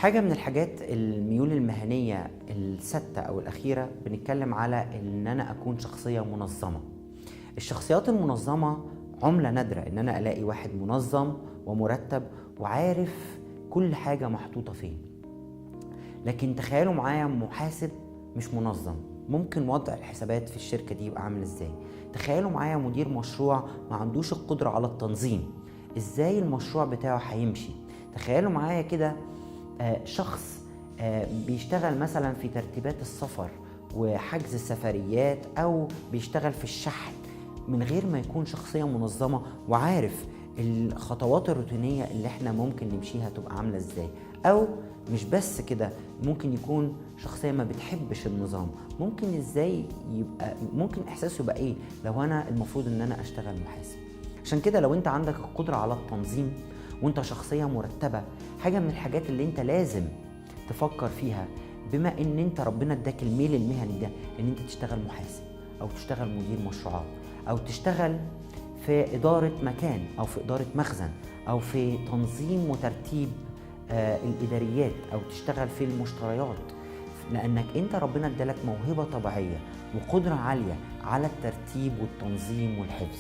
حاجة من الحاجات الميول المهنية الثابتة أو الأخيرة بنتكلم على إن أنا أكون شخصية منظمة. الشخصيات المنظمة عملة نادرة إن أنا ألاقي واحد منظم ومرتب وعارف كل حاجة محطوطة فين. لكن تخيلوا معايا محاسب مش منظم، ممكن وضع الحسابات في الشركة دي يبقى عامل إزاي؟ تخيلوا معايا مدير مشروع ما عندوش القدرة على التنظيم، إزاي المشروع بتاعه هيمشي؟ تخيلوا معايا كده شخص بيشتغل مثلا في ترتيبات السفر وحجز السفريات او بيشتغل في الشحن من غير ما يكون شخصية منظمة وعارف الخطوات الروتينية اللي احنا ممكن نمشيها تبقى عاملة ازاي. او مش بس كده، ممكن يكون شخصية ما بتحبش النظام. ممكن ازاي يبقى، ممكن احساسه يبقى ايه لو انا المفروض ان انا اشتغل محاسب؟ عشان كده لو انت عندك القدرة على التنظيم وانت شخصية مرتبة، حاجة من الحاجات اللي انت لازم تفكر فيها، بما ان انت ربنا اداك الميل المهني ده، ان انت تشتغل محاسب او تشتغل مدير مشروعات او تشتغل في إدارة مكان او في إدارة مخزن او في تنظيم وترتيب الإداريات او تشتغل في المشتريات، لأنك انت ربنا ادالك موهبة طبيعية وقدرة عالية على الترتيب والتنظيم والحفظ.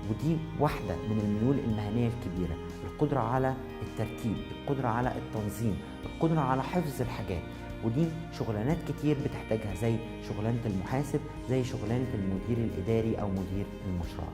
ودي واحدة من الميول المهنية الكبيرة، القدرة على الترتيب، القدرة على التنظيم، القدرة على حفظ الحاجات. ودي شغلانات كتير بتحتاجها، زي شغلانة المحاسب، زي شغلانة المدير الإداري أو مدير المشروعات.